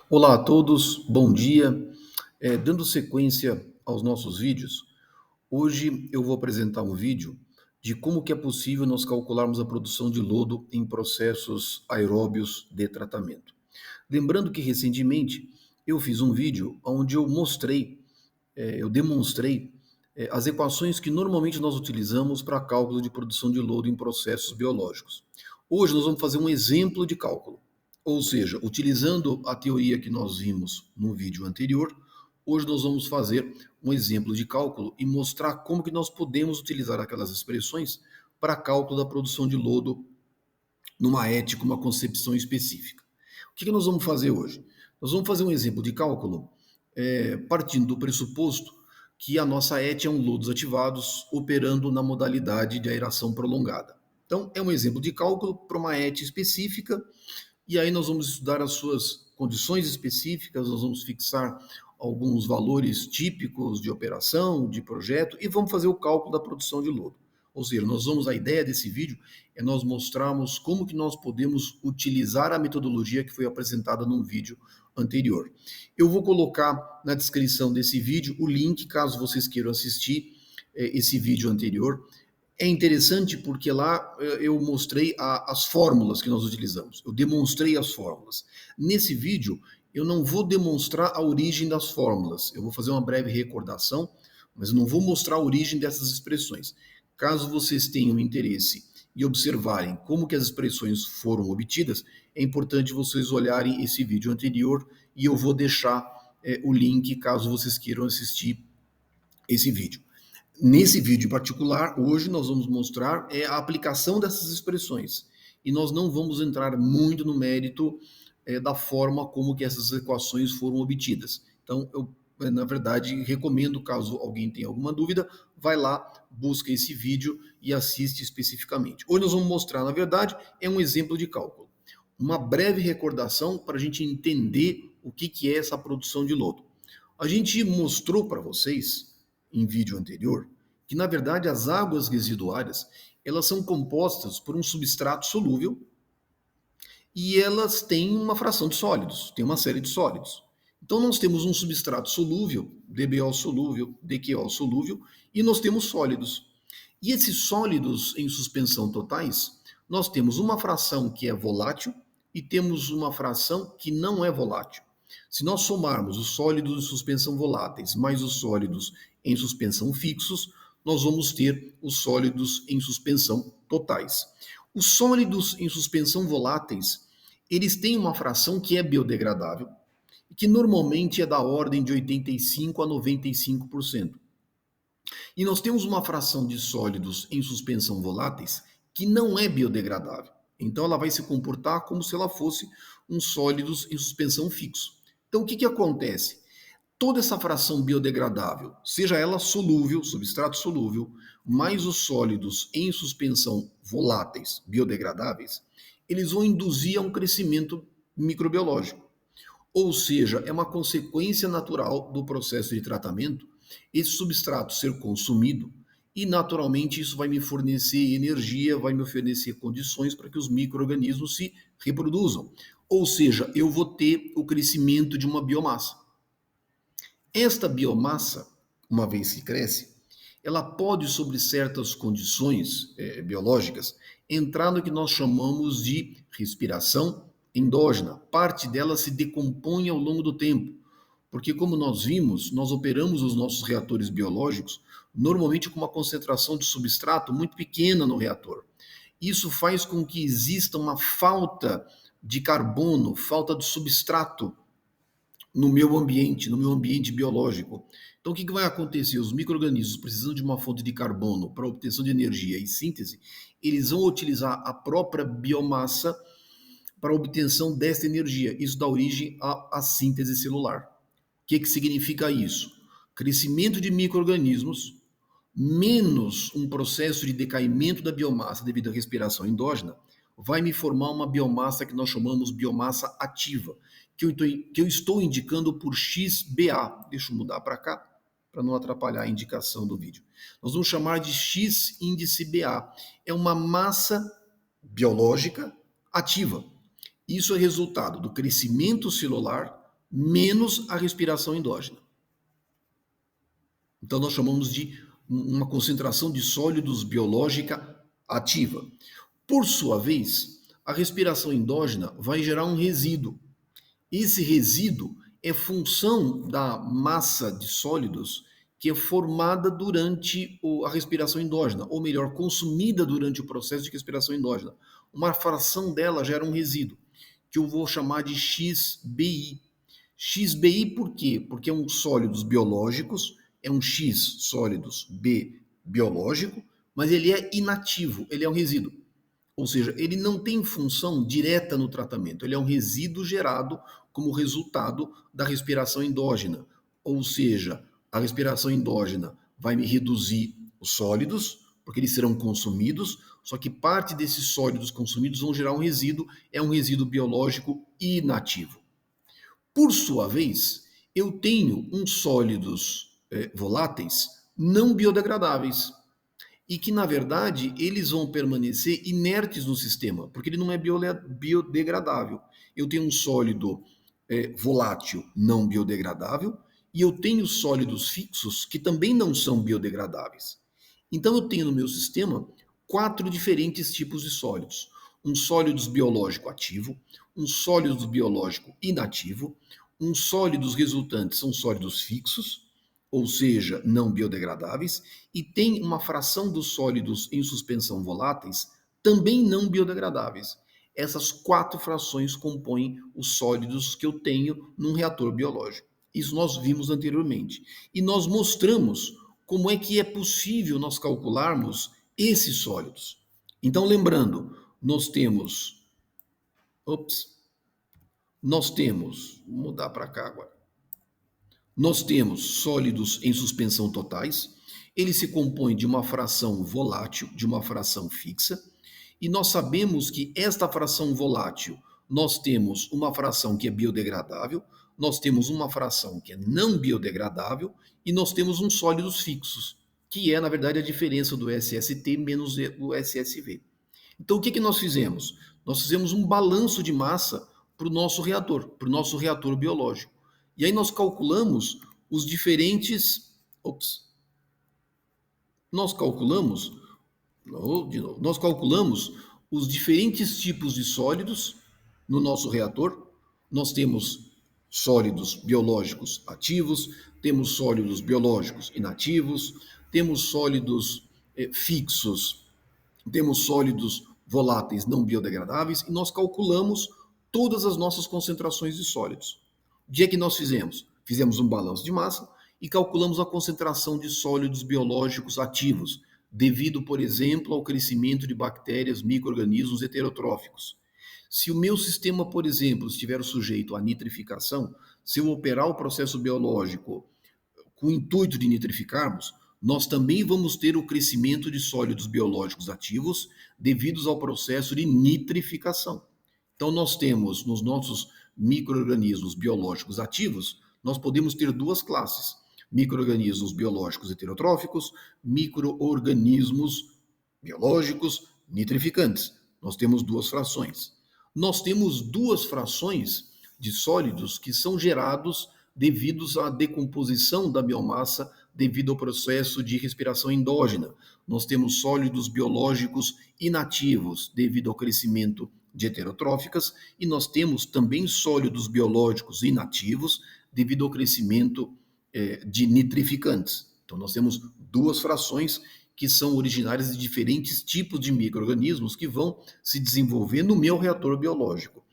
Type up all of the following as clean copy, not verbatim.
Olá a todos, bom dia. Dando sequência aos nossos vídeos, hoje eu vou apresentar um vídeo de como que é possível nós calcularmos a produção de lodo em processos aeróbios de tratamento. Lembrando que recentemente eu fiz um vídeo onde eu demonstrei as equações que normalmente nós utilizamos para cálculo de produção de lodo em processos biológicos. Hoje nós vamos fazer um exemplo de cálculo, ou seja, utilizando a teoria que nós vimos no vídeo anterior, hoje nós vamos fazer um exemplo de cálculo e mostrar como que nós podemos utilizar aquelas expressões para cálculo da produção de lodo numa ética, uma concepção específica. O que nós vamos fazer hoje? Nós vamos fazer um exemplo de cálculo partindo do pressuposto que a nossa ET é um lodos ativados operando na modalidade de aeração prolongada. Então, é um exemplo de cálculo para uma ET específica, e aí nós vamos estudar as suas condições específicas, nós vamos fixar alguns valores típicos de operação, de projeto, e vamos fazer o cálculo da produção de lodo. Ou seja, a ideia desse vídeo é nós mostrarmos como que nós podemos utilizar a metodologia que foi apresentada no vídeo anterior. Eu vou colocar na descrição desse vídeo o link, caso vocês queiram assistir esse vídeo anterior. É interessante porque lá eu mostrei as fórmulas que nós utilizamos. Eu demonstrei as fórmulas. Nesse vídeo, eu não vou demonstrar a origem das fórmulas. Eu vou fazer uma breve recordação, mas eu não vou mostrar a origem dessas expressões. Caso vocês tenham interesse e observarem como que as expressões foram obtidas, é importante vocês olharem esse vídeo anterior e eu vou deixar o link caso vocês queiram assistir esse vídeo. Nesse vídeo em particular, hoje nós vamos mostrar a aplicação dessas expressões e nós não vamos entrar muito no mérito da forma como que essas equações foram obtidas. Então, eu na verdade, recomendo, caso alguém tenha alguma dúvida, vai lá, busca esse vídeo e assiste especificamente. Hoje nós vamos mostrar, na verdade, é um exemplo de cálculo. Uma breve recordação para a gente entender o que é essa produção de lodo. A gente mostrou para vocês, em vídeo anterior, que, na verdade, as águas residuárias, elas são compostas por um substrato solúvel e elas têm uma fração de sólidos, tem uma série de sólidos. Então, nós temos um substrato solúvel, DBO solúvel, DQO solúvel, e nós temos sólidos. E esses sólidos em suspensão totais, nós temos uma fração que é volátil e temos uma fração que não é volátil. Se nós somarmos os sólidos em suspensão voláteis mais os sólidos em suspensão fixos, nós vamos ter os sólidos em suspensão totais. Os sólidos em suspensão voláteis, eles têm uma fração que é biodegradável, que normalmente é da ordem de 85 a 95%. E nós temos uma fração de sólidos em suspensão voláteis que não é biodegradável. Então ela vai se comportar como se ela fosse um sólidos em suspensão fixo. Então o que acontece? Toda essa fração biodegradável, seja ela solúvel, substrato solúvel, mais os sólidos em suspensão voláteis, biodegradáveis, eles vão induzir a um crescimento microbiológico. Ou seja, é uma consequência natural do processo de tratamento esse substrato ser consumido e naturalmente isso vai me fornecer energia, vai me oferecer condições para que os micro-organismos se reproduzam. Ou seja, eu vou ter o crescimento de uma biomassa. Esta biomassa, uma vez que cresce, ela pode, sob certas condições biológicas, entrar no que nós chamamos de respiração endógena. Parte dela se decompõe ao longo do tempo, porque como nós vimos, nós operamos os nossos reatores biológicos normalmente com uma concentração de substrato muito pequena no reator. Isso faz com que exista uma falta de carbono, falta de substrato no meu ambiente biológico. Então, o que vai acontecer? Os micro-organismos, precisando de uma fonte de carbono para obtenção de energia e síntese, eles vão utilizar a própria biomassa para a obtenção dessa energia. Isso dá origem à síntese celular. O que significa isso? Crescimento de micro-organismos menos um processo de decaimento da biomassa devido à respiração endógena vai me formar uma biomassa que nós chamamos biomassa ativa, que eu estou indicando por XBA. Deixa eu mudar para cá, para não atrapalhar a indicação do vídeo. Nós vamos chamar de X índice BA. É uma massa biológica ativa. Isso é resultado do crescimento celular menos a respiração endógena. Então, nós chamamos de uma concentração de sólidos biológica ativa. Por sua vez, a respiração endógena vai gerar um resíduo. Esse resíduo é função da massa de sólidos que é formada durante a respiração endógena, ou melhor, consumida durante o processo de respiração endógena. Uma fração dela gera um resíduo, que eu vou chamar de XBI. XBI por quê? Porque é um sólidos biológicos, é um X sólidos B biológico, mas ele é inativo, ele é um resíduo. Ou seja, ele não tem função direta no tratamento, ele é um resíduo gerado como resultado da respiração endógena. Ou seja, a respiração endógena vai me reduzir os sólidos, porque eles serão consumidos, só que parte desses sólidos consumidos vão gerar um resíduo, é um resíduo biológico inativo. Por sua vez, eu tenho uns sólidos voláteis não biodegradáveis e que, na verdade, eles vão permanecer inertes no sistema, porque ele não é biodegradável. Eu tenho um sólido volátil não biodegradável e eu tenho sólidos fixos que também não são biodegradáveis. Então, eu tenho no meu sistema 4 diferentes tipos de sólidos. Um sólidos biológico ativo, um sólidos biológico inativo, uns sólidos resultantes são sólidos fixos, ou seja, não biodegradáveis, e tem uma fração dos sólidos em suspensão voláteis também não biodegradáveis. Essas 4 frações compõem os sólidos que eu tenho num reator biológico. Isso nós vimos anteriormente. E nós mostramos como é que é possível nós calcularmos esses sólidos. Então, lembrando, nós temos. Vou mudar para cá agora. Nós temos sólidos em suspensão totais, ele se compõe de uma fração volátil, de uma fração fixa, e nós sabemos que esta fração volátil, nós temos uma fração que é biodegradável, nós temos uma fração que é não biodegradável, e nós temos uns sólidos fixos, que é, na verdade, a diferença do SST menos o SSV. Então, o que nós fizemos? Nós fizemos um balanço de massa para o nosso reator biológico. E aí nós calculamos os diferentes. Nós calculamos. De novo. Nós calculamos os diferentes tipos de sólidos no nosso reator. Nós temos sólidos biológicos ativos, temos sólidos biológicos inativos, temos sólidos fixos, temos sólidos voláteis não biodegradáveis e nós calculamos todas as nossas concentrações de sólidos. O que é que nós fizemos? Fizemos um balanço de massa e calculamos a concentração de sólidos biológicos ativos, devido, por exemplo, ao crescimento de bactérias, micro-organismos heterotróficos. Se o meu sistema, por exemplo, estiver sujeito à nitrificação, se eu operar o processo biológico com o intuito de nitrificarmos, nós também vamos ter o crescimento de sólidos biológicos ativos devido ao processo de nitrificação. Então, nós temos nos nossos micro-organismos biológicos ativos, nós podemos ter 2 classes: micro-organismos biológicos heterotróficos, micro-organismos biológicos nitrificantes. Nós temos 2 frações. Nós temos 2 frações de sólidos que são gerados devido à decomposição da biomassa devido ao processo de respiração endógena. Nós temos sólidos biológicos inativos devido ao crescimento de heterotróficas e nós temos também sólidos biológicos inativos devido ao crescimento de nitrificantes. Então nós temos 2 frações que são originárias de diferentes tipos de micro-organismos que vão se desenvolver no meu reator biológico.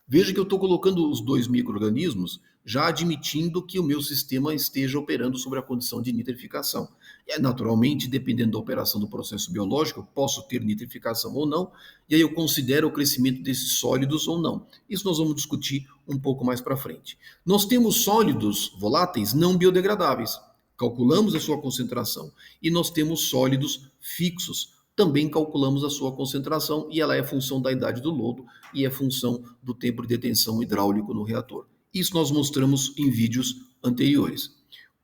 Veja que eu estou colocando os 2 micro-organismos já admitindo que o meu sistema esteja operando sobre a condição de nitrificação. E, naturalmente, dependendo da operação do processo biológico, eu posso ter nitrificação ou não, e aí eu considero o crescimento desses sólidos ou não. Isso nós vamos discutir um pouco mais para frente. Nós temos sólidos voláteis não biodegradáveis, calculamos a sua concentração, e nós temos sólidos fixos, também calculamos a sua concentração e ela é função da idade do lodo e é função do tempo de detenção hidráulico no reator. Isso nós mostramos em vídeos anteriores.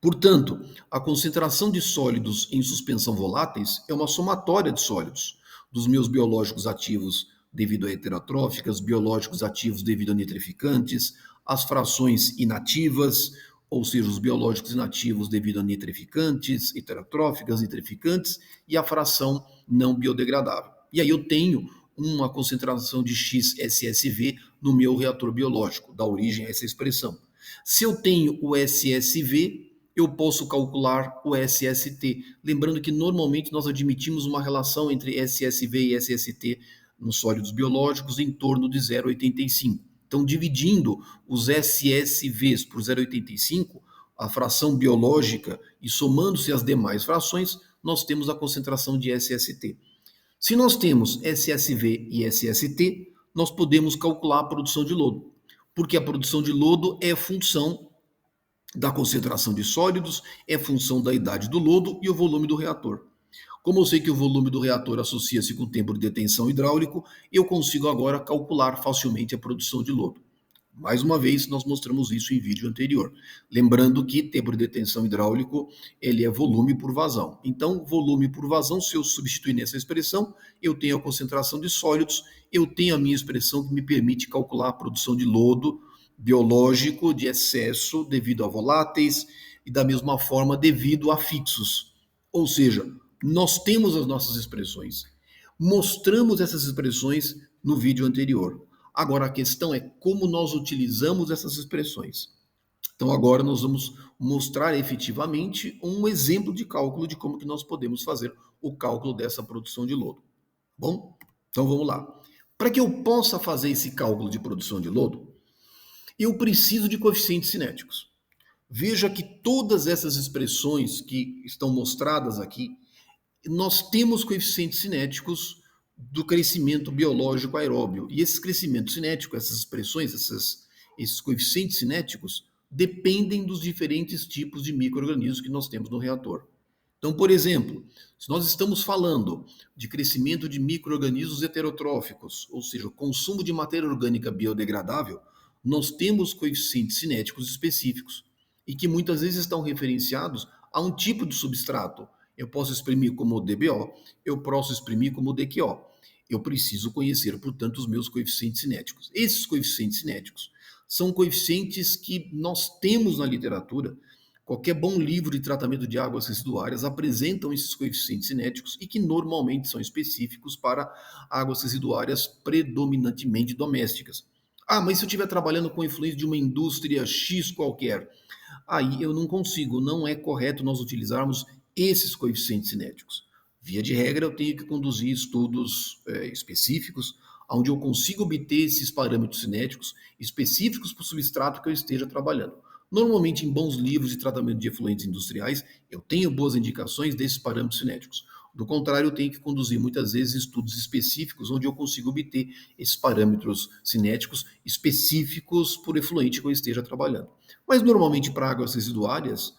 Portanto, a concentração de sólidos em suspensão voláteis é uma somatória de sólidos, dos meus biológicos ativos devido a heterotróficas, biológicos ativos devido a nitrificantes, as frações inativas, ou seja, os biológicos inativos devido a nitrificantes, heterotróficas, nitrificantes, e a fração não biodegradável. E aí eu tenho uma concentração de XSSV no meu reator biológico, dá origem a essa expressão. Se eu tenho o SSV, eu posso calcular o SST. Lembrando que normalmente nós admitimos uma relação entre SSV e SST nos sólidos biológicos em torno de 0,85. Então, dividindo os SSVs por 0,85, a fração biológica, e somando-se as demais frações, nós temos a concentração de SST. Se nós temos SSV e SST, nós podemos calcular a produção de lodo, porque a produção de lodo é função da concentração de sólidos, é função da idade do lodo e o volume do reator. Como eu sei que o volume do reator associa-se com o tempo de detenção hidráulico, eu consigo agora calcular facilmente a produção de lodo. Mais uma vez, nós mostramos isso em vídeo anterior. Lembrando que tempo de detenção hidráulico, ele é volume por vazão. Então, volume por vazão, se eu substituir nessa expressão, eu tenho a concentração de sólidos, eu tenho a minha expressão que me permite calcular a produção de lodo biológico de excesso devido a voláteis e da mesma forma devido a fixos. Ou seja, nós temos as nossas expressões. Mostramos essas expressões no vídeo anterior. Agora a questão é como nós utilizamos essas expressões. Então agora nós vamos mostrar efetivamente um exemplo de cálculo de como que nós podemos fazer o cálculo dessa produção de lodo. Bom, então vamos lá. Para que eu possa fazer esse cálculo de produção de lodo, eu preciso de coeficientes cinéticos. Veja que todas essas expressões que estão mostradas aqui, nós temos coeficientes cinéticos do crescimento biológico aeróbio. E esse crescimento cinético, essas expressões, esses coeficientes cinéticos, dependem dos diferentes tipos de micro-organismos que nós temos no reator. Então, por exemplo, se nós estamos falando de crescimento de micro-organismos heterotróficos, ou seja, o consumo de matéria orgânica biodegradável, nós temos coeficientes cinéticos específicos e que muitas vezes estão referenciados a um tipo de substrato. Eu posso exprimir como DBO, eu posso exprimir como DQO. Eu preciso conhecer, portanto, os meus coeficientes cinéticos. Esses coeficientes cinéticos são coeficientes que nós temos na literatura. Qualquer bom livro de tratamento de águas residuárias apresentam esses coeficientes cinéticos e que normalmente são específicos para águas residuárias predominantemente domésticas. Ah, mas se eu estiver trabalhando com influência de uma indústria X qualquer, aí eu não consigo, não é correto nós utilizarmos esses coeficientes cinéticos. Via de regra, eu tenho que conduzir estudos específicos, onde eu consigo obter esses parâmetros cinéticos específicos para o substrato que eu esteja trabalhando. Normalmente, em bons livros de tratamento de efluentes industriais, eu tenho boas indicações desses parâmetros cinéticos. Do contrário, eu tenho que conduzir muitas vezes estudos específicos, onde eu consigo obter esses parâmetros cinéticos específicos por efluente que eu esteja trabalhando. Mas normalmente para águas residuárias,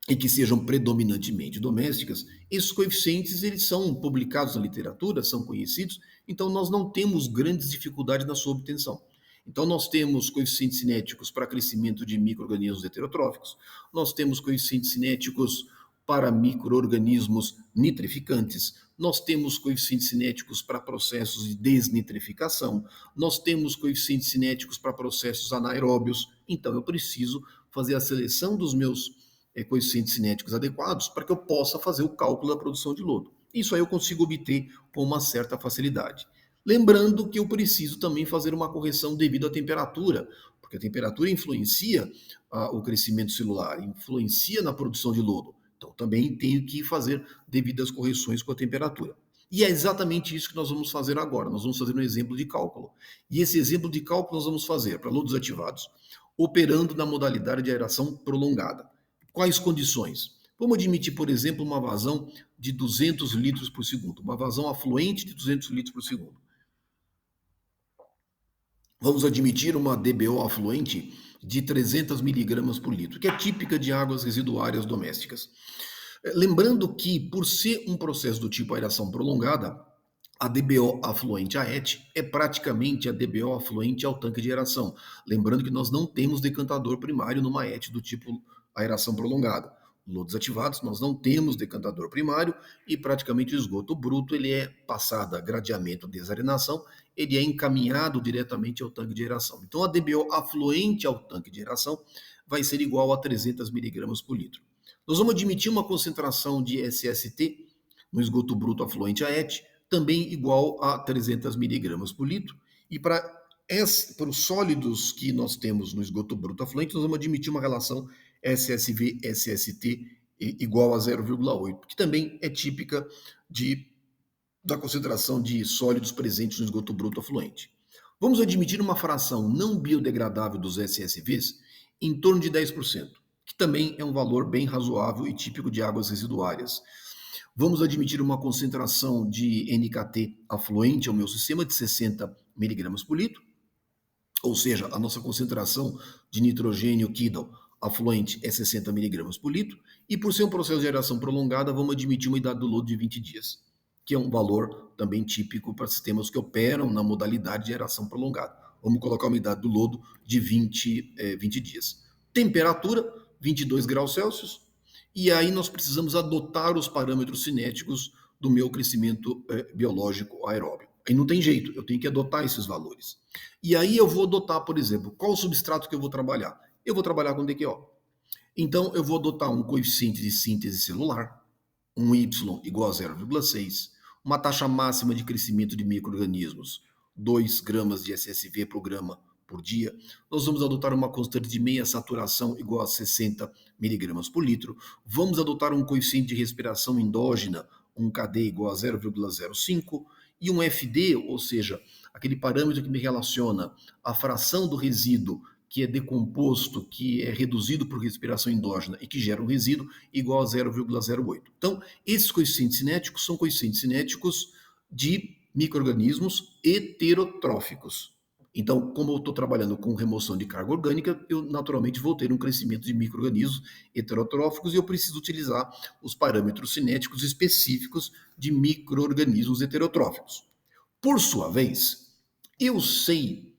e que sejam predominantemente domésticas, esses coeficientes eles são publicados na literatura, são conhecidos, então nós não temos grandes dificuldades na sua obtenção. Então nós temos coeficientes cinéticos para crescimento de micro-organismos heterotróficos, nós temos coeficientes cinéticos para micro-organismos nitrificantes, nós temos coeficientes cinéticos para processos de desnitrificação, nós temos coeficientes cinéticos para processos anaeróbios, então eu preciso fazer a seleção dos meus coeficientes cinéticos adequados para que eu possa fazer o cálculo da produção de lodo. Isso aí eu consigo obter com uma certa facilidade. Lembrando que eu preciso também fazer uma correção devido à temperatura, porque a temperatura influencia o crescimento celular, influencia na produção de lodo. Então também tenho que fazer devidas correções com a temperatura. E é exatamente isso que nós vamos fazer agora. Nós vamos fazer um exemplo de cálculo. E esse exemplo de cálculo nós vamos fazer para lodos ativados, operando na modalidade de aeração prolongada. Quais condições? Vamos admitir, por exemplo, uma vazão de 200 litros por segundo, uma vazão afluente de 200 litros por segundo. Vamos admitir uma DBO afluente de 300 miligramas por litro, que é típica de águas residuárias domésticas. Lembrando que, por ser um processo do tipo aeração prolongada, a DBO afluente à ET é praticamente a DBO afluente ao tanque de aeração. Lembrando que nós não temos decantador primário numa ET do tipo aeração prolongada. lodos ativados, nós não temos decantador primário e praticamente o esgoto bruto ele é passado a gradeamento de desarenação, ele é encaminhado diretamente ao tanque de aeração. Então a DBO afluente ao tanque de aeração vai ser igual a 300 miligramas por litro. Nós vamos admitir uma concentração de SST no esgoto bruto afluente a ET, também igual a 300 miligramas por litro, e para os sólidos que nós temos no esgoto bruto afluente, nós vamos admitir uma relação SSV-SST igual a 0,8, que também é típica da concentração de sólidos presentes no esgoto bruto afluente. Vamos admitir uma fração não biodegradável dos SSVs em torno de 10%, que também é um valor bem razoável e típico de águas residuárias. Vamos admitir uma concentração de NKT afluente ao meu sistema de 60 miligramas por litro, ou seja, a nossa concentração de nitrogênio Kidal afluente é 60 miligramas por litro, e por ser um processo de aeração prolongada, vamos admitir uma idade do lodo de 20 dias, que é um valor também típico para sistemas que operam na modalidade de aeração prolongada. Vamos colocar uma idade do lodo de 20 dias. Temperatura, 22 graus Celsius, e aí nós precisamos adotar os parâmetros cinéticos do meu crescimento biológico aeróbio. Aí não tem jeito, eu tenho que adotar esses valores. E aí eu vou adotar, por exemplo, qual o substrato que eu vou trabalhar? Eu vou trabalhar com DQO. Então eu vou adotar um coeficiente de síntese celular, um Y igual a 0,6, uma taxa máxima de crescimento de micro-organismos, 2 gramas de SSV por grama por dia. Nós vamos adotar uma constante de meia saturação igual a 60 miligramas por litro. Vamos adotar um coeficiente de respiração endógena, um KD igual a 0,05, e um FD, ou seja, aquele parâmetro que me relaciona a fração do resíduo que é decomposto, que é reduzido por respiração endógena e que gera um resíduo, igual a 0,08. Então, esses coeficientes cinéticos são coeficientes cinéticos de micro-organismos heterotróficos. Então, como eu estou trabalhando com remoção de carga orgânica, eu naturalmente vou ter um crescimento de micro-organismos heterotróficos e eu preciso utilizar os parâmetros cinéticos específicos de micro-organismos heterotróficos. Por sua vez, eu sei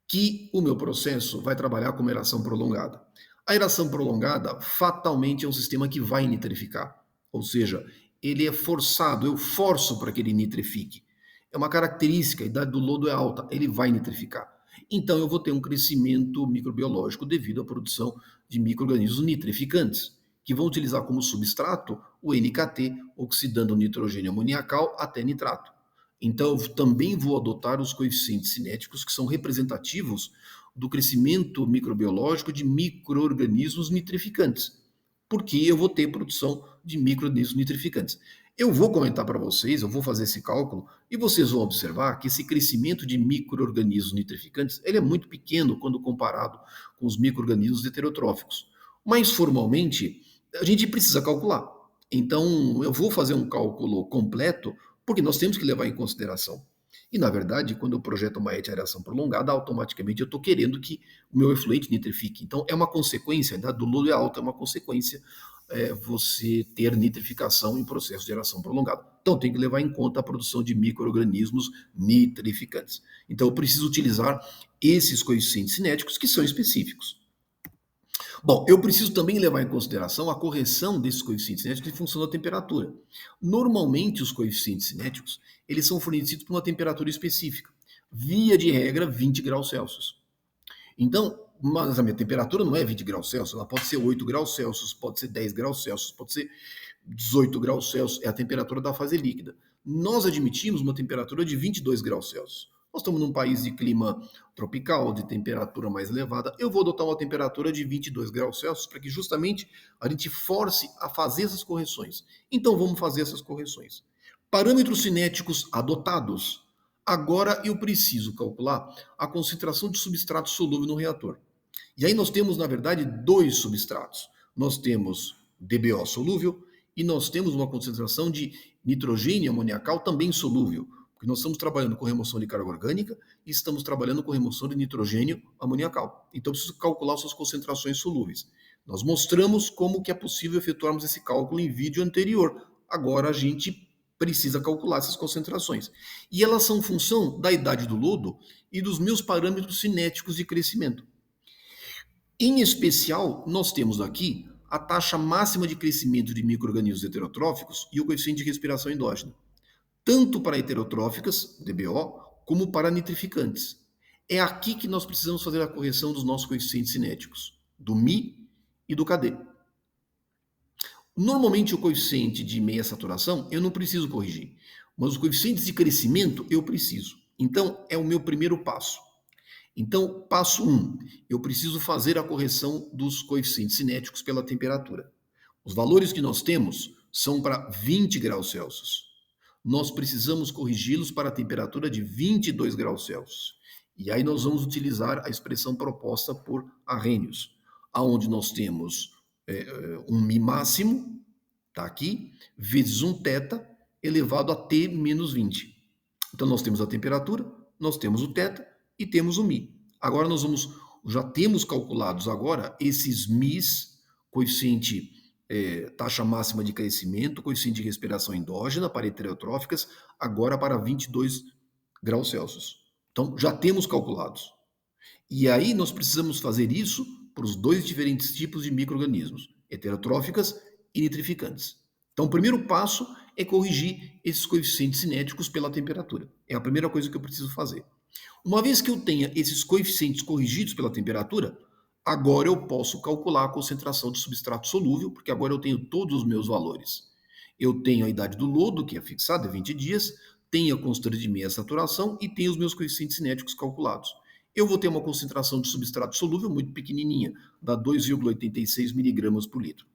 que o meu processo vai trabalhar com aeração prolongada. A aeração prolongada, fatalmente, é um sistema que vai nitrificar. Ou seja, ele é forçado, eu forço para que ele nitrifique. É uma característica, a idade do lodo é alta, ele vai nitrificar. Então eu vou ter um crescimento microbiológico devido à produção de micro-organismos nitrificantes, que vão utilizar como substrato o NKT, oxidando o nitrogênio amoniacal até nitrato. Então, eu também vou adotar os coeficientes cinéticos que são representativos do crescimento microbiológico de micro-organismos nitrificantes, porque eu vou ter produção de micro-organismos nitrificantes. Eu vou comentar para vocês, eu vou fazer esse cálculo, e vocês vão observar que esse crescimento de micro-organismos nitrificantes ele é muito pequeno quando comparado com os micro-organismos heterotróficos. Mas, formalmente, a gente precisa calcular. Então, eu vou fazer um cálculo completo porque nós temos que levar em consideração. E, na verdade, quando eu projeto uma aeração prolongada, automaticamente eu estou querendo que o meu efluente nitrifique. Então, é uma consequência, a idade do lodo é alta, é uma consequência você ter nitrificação em processo de aeração prolongada. Então, tem que levar em conta a produção de micro-organismos nitrificantes. Então, eu preciso utilizar esses coeficientes cinéticos que são específicos. Bom, eu preciso também levar em consideração a correção desses coeficientes cinéticos em função da temperatura. Normalmente, os coeficientes cinéticos eles são fornecidos por uma temperatura específica. Via de regra, 20 graus Celsius. Então, mas a minha temperatura não é 20 graus Celsius, ela pode ser 8 graus Celsius, pode ser 10 graus Celsius, pode ser 18 graus Celsius, é a temperatura da fase líquida. Nós admitimos uma temperatura de 22 graus Celsius. Nós estamos num país de clima tropical, de temperatura mais elevada. Eu vou adotar uma temperatura de 22 graus Celsius para que justamente a gente force a fazer essas correções. Então vamos fazer essas correções. Parâmetros cinéticos adotados. Agora eu preciso calcular a concentração de substrato solúvel no reator. E aí nós temos, na verdade, dois substratos. Nós temos DBO solúvel e nós temos uma concentração de nitrogênio amoniacal também solúvel. Porque nós estamos trabalhando com remoção de carga orgânica e estamos trabalhando com remoção de nitrogênio amoniacal. Então, eu preciso calcular suas concentrações solúveis. Nós mostramos como que é possível efetuarmos esse cálculo em vídeo anterior. Agora, a gente precisa calcular essas concentrações. E elas são função da idade do lodo e dos meus parâmetros cinéticos de crescimento. Em especial, nós temos aqui a taxa máxima de crescimento de micro-organismos heterotróficos e o coeficiente de respiração endógena, tanto para heterotróficas, DBO, como para nitrificantes. É aqui que nós precisamos fazer a correção dos nossos coeficientes cinéticos, do Mi e do KD. Normalmente o coeficiente de meia saturação eu não preciso corrigir, mas os coeficientes de crescimento eu preciso. Então é o meu primeiro passo. Então, passo 1, eu preciso fazer a correção dos coeficientes cinéticos pela temperatura. Os valores que nós temos são para 20 graus Celsius. Nós precisamos corrigi-los para a temperatura de 22 graus Celsius. E aí nós vamos utilizar a expressão proposta por Arrhenius, aonde nós temos um Mi máximo, está aqui, vezes um θ elevado a T menos 20. Então nós temos a temperatura, nós temos o θ e temos o Mi. Agora já temos calculados agora esses Mis, coeficiente taxa máxima de crescimento, coeficiente de respiração endógena para heterotróficas, agora para 22 graus Celsius. Então já temos calculados. E aí nós precisamos fazer isso para os dois diferentes tipos de micro-organismos, heterotróficas e nitrificantes. Então o primeiro passo é corrigir esses coeficientes cinéticos pela temperatura. É a primeira coisa que eu preciso fazer. Uma vez que eu tenha esses coeficientes corrigidos pela temperatura, agora eu posso calcular a concentração de substrato solúvel, porque agora eu tenho todos os meus valores. Eu tenho a idade do lodo, que é fixada, 20 dias, tenho a constante de meia saturação e tenho os meus coeficientes cinéticos calculados. Eu vou ter uma concentração de substrato solúvel muito pequenininha, dá 2,86 miligramas por litro.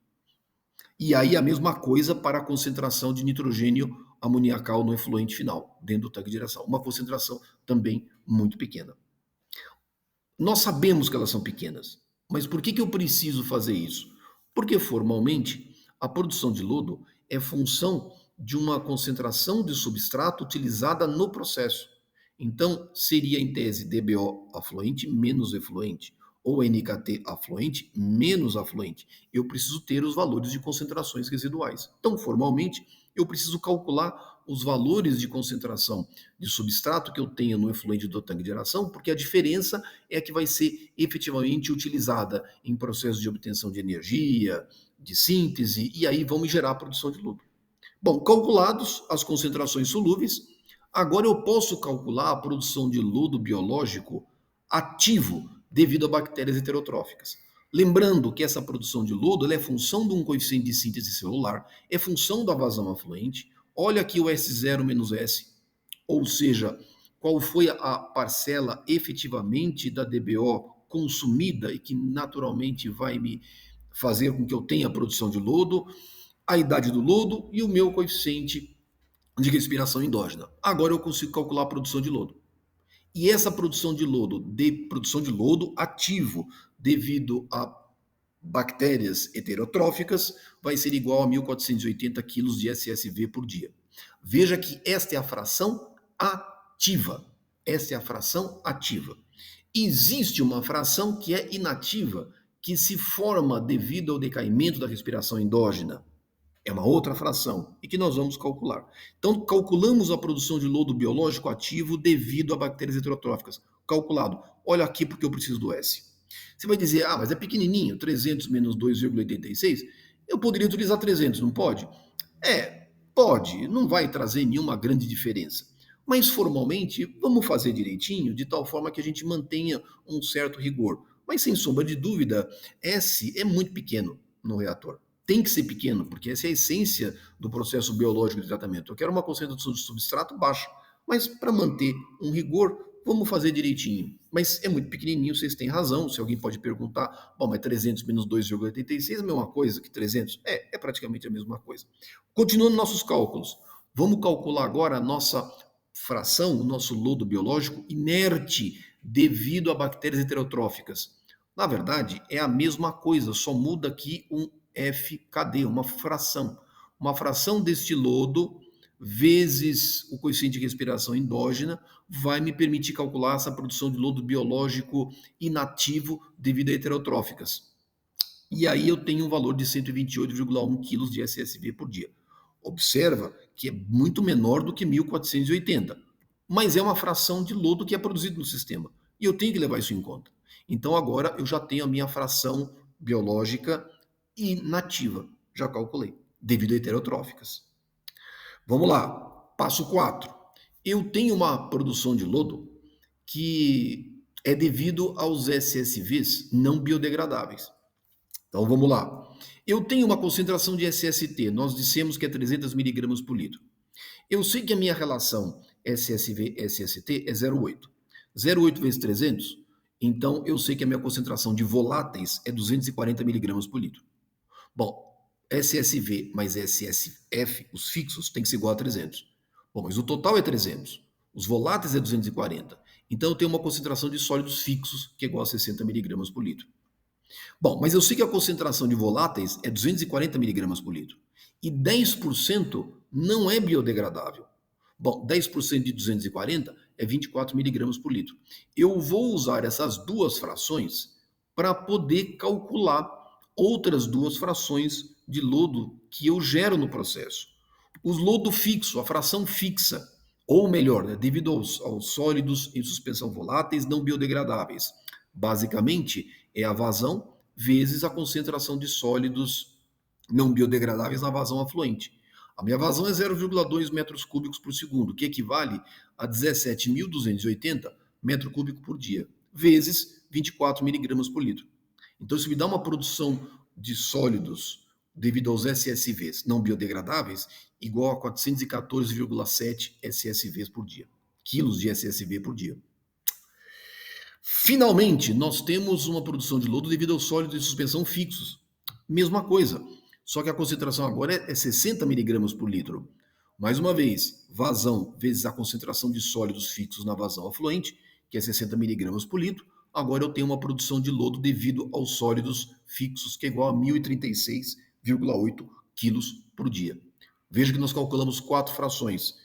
E aí a mesma coisa para a concentração de nitrogênio amoniacal no efluente final, dentro do tanque de direção. Uma concentração também muito pequena. Nós sabemos que elas são pequenas, mas por que eu preciso fazer isso? Porque formalmente a produção de lodo é função de uma concentração de substrato utilizada no processo. Então, seria em tese DBO afluente menos efluente, ou NKT afluente menos afluente. Eu preciso ter os valores de concentrações residuais. Então, formalmente, eu preciso calcular os valores de concentração de substrato que eu tenho no efluente do tanque de geração, porque a diferença é a que vai ser efetivamente utilizada em processos de obtenção de energia, de síntese, e aí vão me gerar a produção de lodo. Bom, calculados as concentrações solúveis, agora eu posso calcular a produção de lodo biológico ativo devido a bactérias heterotróficas. Lembrando que essa produção de lodo é função de um coeficiente de síntese celular, é função da vazão afluente. Olha aqui o S0 menos S, ou seja, qual foi a parcela efetivamente da DBO consumida e que naturalmente vai me fazer com que eu tenha a produção de lodo, a idade do lodo e o meu coeficiente de respiração endógena. Agora eu consigo calcular a produção de lodo. E essa produção de lodo ativo devido a bactérias heterotróficas vai ser igual a 1.480 kg de SSV por dia. Veja que esta é a fração ativa. Esta é a fração ativa. Existe uma fração que é inativa, que se forma devido ao decaimento da respiração endógena. É uma outra fração e que nós vamos calcular. Então, calculamos a produção de lodo biológico ativo devido a bactérias heterotróficas. Calculado. Olha aqui porque eu preciso do S. Você vai dizer, mas é pequenininho, 300 menos 2,86. Eu poderia utilizar 300, não pode? Pode, não vai trazer nenhuma grande diferença. Mas formalmente, vamos fazer direitinho, de tal forma que a gente mantenha um certo rigor. Mas sem sombra de dúvida, S é muito pequeno no reator. Tem que ser pequeno, porque essa é a essência do processo biológico de tratamento. Eu quero uma concentração de substrato baixa, mas para manter um rigor, vamos fazer direitinho. Mas é muito pequenininho, vocês têm razão. Se alguém pode perguntar, mas 300 menos 2,86 é a mesma coisa que 300? É praticamente a mesma coisa. Continuando nossos cálculos, vamos calcular agora a nossa fração, o nosso lodo biológico inerte devido a bactérias heterotróficas. Na verdade, é a mesma coisa, só muda aqui um FKD, uma fração deste lodo vezes o coeficiente de respiração endógena vai me permitir calcular essa produção de lodo biológico inativo devido a heterotróficas. E aí eu tenho um valor de 128,1 kg de SSV por dia. Observa que é muito menor do que 1.480, mas é uma fração de lodo que é produzido no sistema. E eu tenho que levar isso em conta. Então agora eu já tenho a minha fração biológica inativa. Já calculei, devido a heterotróficas. Vamos lá, passo 4. Eu tenho uma produção de lodo que é devido aos SSVs não biodegradáveis. Então vamos lá. Eu tenho uma concentração de SST, nós dissemos que é 300 miligramas por litro. Eu sei que a minha relação SSV-SST é 0,8. 0,8 vezes 300, então eu sei que a minha concentração de voláteis é 240 miligramas por litro. Bom, SSV mais SSF, os fixos, tem que ser igual a 300. Bom, mas o total é 300. Os voláteis é 240. Então eu tenho uma concentração de sólidos fixos que é igual a 60 miligramas por litro. Bom, mas eu sei que a concentração de voláteis é 240 miligramas por litro. E 10% não é biodegradável. Bom, 10% de 240 é 24 miligramas por litro. Eu vou usar essas duas frações para poder calcular outras duas frações de lodo que eu gero no processo. O lodo fixo, a fração fixa, ou melhor, né, devido aos sólidos em suspensão voláteis não biodegradáveis. Basicamente, é a vazão vezes a concentração de sólidos não biodegradáveis na vazão afluente. A minha vazão é 0,2 metros cúbicos por segundo, que equivale a 17.280 metros cúbicos por dia, vezes 24 miligramas por litro. Então, isso me dá uma produção de sólidos devido aos SSVs não biodegradáveis igual a 414,7 SSVs por dia, quilos de SSV por dia. Finalmente, nós temos uma produção de lodo devido aos sólidos de suspensão fixos. Mesma coisa, só que a concentração agora é 60 miligramas por litro. Mais uma vez, vazão vezes a concentração de sólidos fixos na vazão afluente, que é 60 miligramas por litro. Agora eu tenho uma produção de lodo devido aos sólidos fixos, que é igual a 1.036,8 quilos por dia. Veja que nós calculamos 4 frações.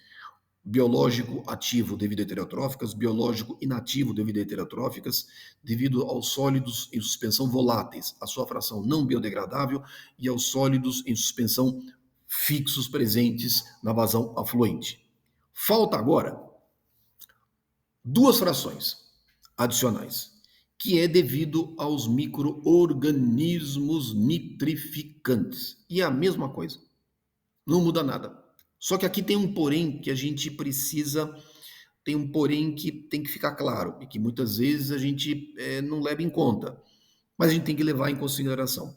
Biológico ativo devido a heterotróficas, biológico inativo devido a heterotróficas, devido aos sólidos em suspensão voláteis, a sua fração não biodegradável, e aos sólidos em suspensão fixos presentes na vazão afluente. Falta agora 2 frações adicionais, que é devido aos micro-organismos nitrificantes. E é a mesma coisa, não muda nada. Só que aqui tem um porém que a gente precisa, tem um porém que tem que ficar claro e que muitas vezes a gente não leva em conta, mas a gente tem que levar em consideração.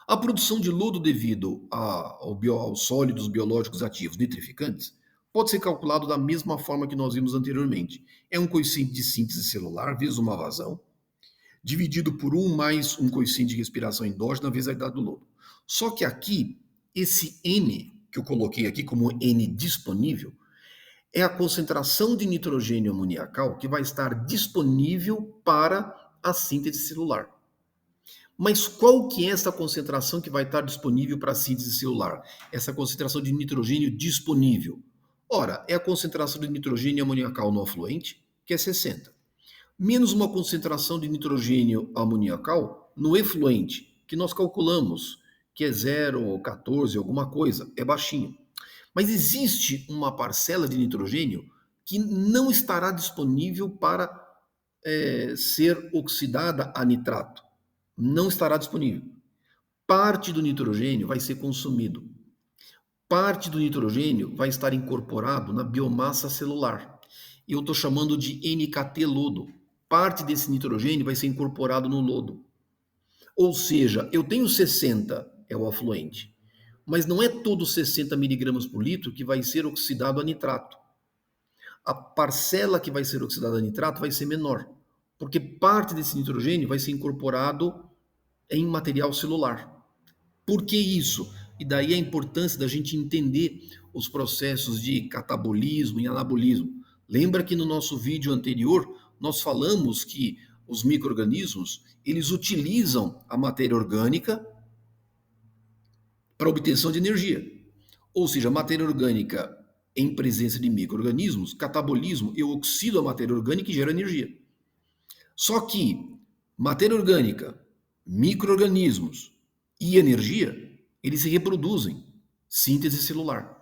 A produção de lodo devido aos sólidos biológicos ativos nitrificantes pode ser calculado da mesma forma que nós vimos anteriormente. É um coeficiente de síntese celular vezes uma vazão, dividido por 1 mais um coeficiente de respiração endógena vezes a idade do lodo. Só que aqui, esse N que eu coloquei aqui como N disponível, é a concentração de nitrogênio amoniacal que vai estar disponível para a síntese celular. Mas qual que é essa concentração que vai estar disponível para a síntese celular? Essa concentração de nitrogênio disponível. Ora, é a concentração de nitrogênio amoniacal no afluente, que é 60, menos uma concentração de nitrogênio amoniacal no efluente, que nós calculamos que é 0,14, alguma coisa, é baixinho. Mas existe uma parcela de nitrogênio que não estará disponível para ser oxidada a nitrato. Não estará disponível. Parte do nitrogênio vai ser consumido. Parte do nitrogênio vai estar incorporado na biomassa celular. Eu estou chamando de NKT lodo. Parte desse nitrogênio vai ser incorporado no lodo. Ou seja, eu tenho 60, é o afluente, mas não é todo 60 miligramas por litro que vai ser oxidado a nitrato. A parcela que vai ser oxidada a nitrato vai ser menor, porque parte desse nitrogênio vai ser incorporado em material celular. Por que isso? E daí a importância da gente entender os processos de catabolismo e anabolismo. Lembra que no nosso vídeo anterior nós falamos que os micro-organismos, eles utilizam a matéria orgânica para obtenção de energia. Ou seja, a matéria orgânica em presença de micro-organismos, catabolismo, eu oxido a matéria orgânica e gero energia. Só que matéria orgânica, micro-organismos e energia, eles se reproduzem, síntese celular.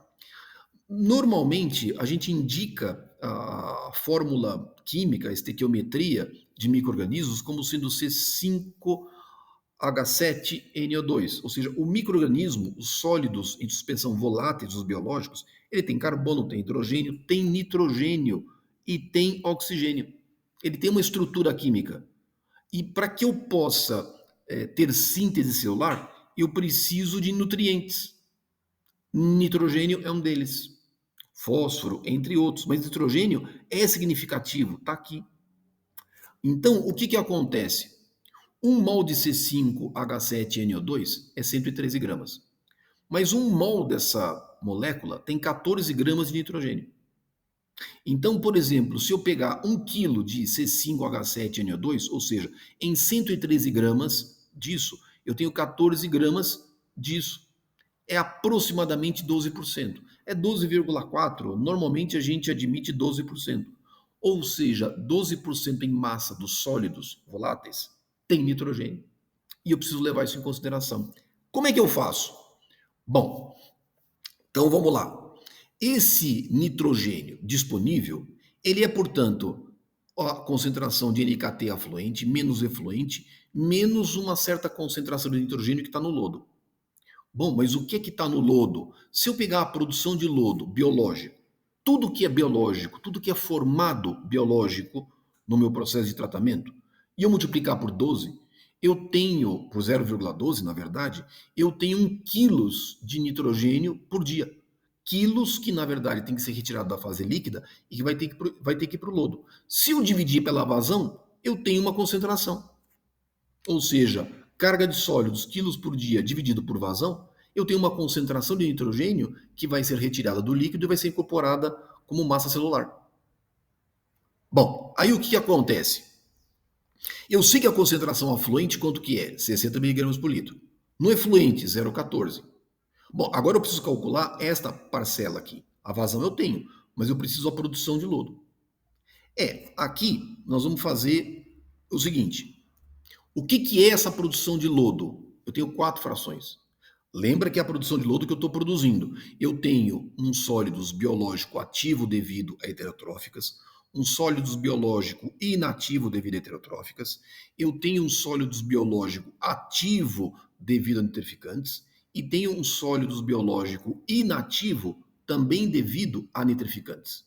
Normalmente, a gente indica a fórmula química, a estequiometria de micro-organismos como sendo C5H12, H7NO2, ou seja, o micro-organismo, os sólidos em suspensão voláteis, os biológicos, ele tem carbono, tem hidrogênio, tem nitrogênio e tem oxigênio. Ele tem uma estrutura química. E para que eu possa ter síntese celular, eu preciso de nutrientes. Nitrogênio é um deles. Fósforo, entre outros. Mas nitrogênio é significativo, está aqui. Então, o que acontece? 1 mol de C5H7NO2 é 113 gramas. Mas 1 mol dessa molécula tem 14 gramas de nitrogênio. Então, por exemplo, se eu pegar 1 quilo de C5H7NO2, ou seja, em 113 gramas disso, eu tenho 14 gramas disso. É aproximadamente 12%. É 12,4%. Normalmente a gente admite 12%. Ou seja, 12% em massa dos sólidos voláteis tem nitrogênio. E eu preciso levar isso em consideração. Como é que eu faço? Bom, então vamos lá. Esse nitrogênio disponível, ele é, portanto, a concentração de NKT afluente menos efluente, menos uma certa concentração de nitrogênio que está no lodo. Bom, mas o que está no lodo? Se eu pegar a produção de lodo biológico, tudo que é biológico, tudo que é formado biológico no meu processo de tratamento, e eu multiplicar por 12, eu tenho, por 0,12 na verdade, eu tenho 1 quilos de nitrogênio por dia. Quilos que na verdade tem que ser retirado da fase líquida e que vai ter que ir para o lodo. Se eu dividir pela vazão, eu tenho uma concentração. Ou seja, carga de sólidos, quilos por dia dividido por vazão, eu tenho uma concentração de nitrogênio que vai ser retirada do líquido e vai ser incorporada como massa celular. Bom, aí o que acontece? Eu sei que a concentração afluente quanto que é? 60 mg por litro. No efluente, 0,14. Bom, agora eu preciso calcular esta parcela aqui. A vazão eu tenho, mas eu preciso da produção de lodo. Aqui nós vamos fazer o seguinte. O que é essa produção de lodo? Eu tenho 4 frações. Lembra que é a produção de lodo que eu estou produzindo. Eu tenho um sólidos biológico ativo devido a heterotróficas, um sólidos biológico inativo devido a heterotróficas, eu tenho um sólidos biológico ativo devido a nitrificantes e tenho um sólidos biológico inativo também devido a nitrificantes.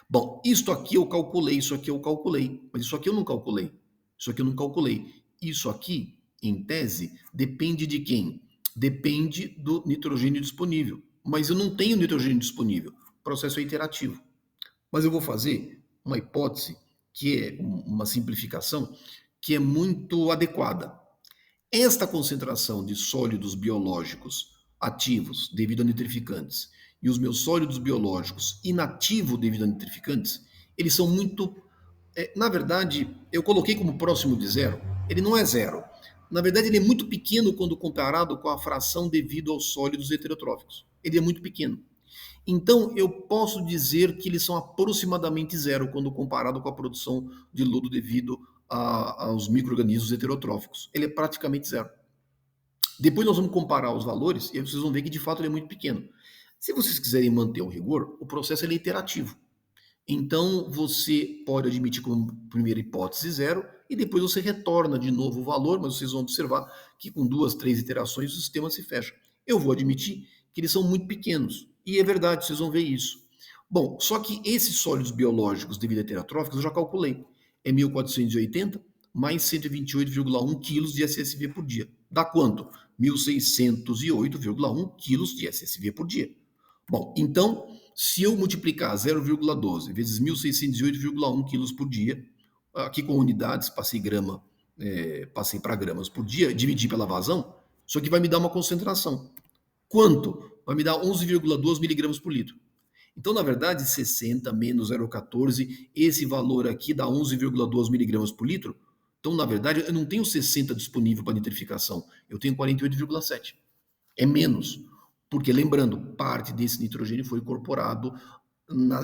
Bom, isto aqui eu calculei, isso aqui eu calculei, mas isso aqui eu não calculei. Isso aqui eu não calculei. Isso aqui, em tese, depende de quem? Depende do nitrogênio disponível. Mas eu não tenho nitrogênio disponível. O processo é iterativo. Mas eu vou fazer uma hipótese que é uma simplificação que é muito adequada. Esta concentração de sólidos biológicos ativos devido a nitrificantes e os meus sólidos biológicos inativos devido a nitrificantes, eles são muito. Na verdade, eu coloquei como próximo de zero. Ele não é zero. Na verdade, ele é muito pequeno quando comparado com a fração devido aos sólidos heterotróficos. Ele é muito pequeno. Então, eu posso dizer que eles são aproximadamente zero quando comparado com a produção de lodo devido aos micro-organismos heterotróficos. Ele é praticamente zero. Depois nós vamos comparar os valores e aí vocês vão ver que de fato ele é muito pequeno. Se vocês quiserem manter o rigor, o processo é iterativo. Então, você pode admitir como primeira hipótese zero e depois você retorna de novo o valor, mas vocês vão observar que com 2, 3 iterações o sistema se fecha. Eu vou admitir que eles são muito pequenos. E é verdade, vocês vão ver isso. Bom, só que esses sólidos biológicos devido a heterotróficos eu já calculei. É 1480 mais 128,1 quilos de SSV por dia. Dá quanto? 1608,1 quilos de SSV por dia. Bom, então, se eu multiplicar 0,12 vezes 1608,1 quilos por dia, aqui com unidades, passei para gramas por dia, dividir pela vazão, isso aqui vai me dar uma concentração. Quanto? Vai me dar 11,2 miligramas por litro. Então, na verdade, 60 menos 0,14, esse valor aqui dá 11,2 miligramas por litro. Então, na verdade, eu não tenho 60 disponível para nitrificação, eu tenho 48,7. É menos, porque lembrando, parte desse nitrogênio foi incorporado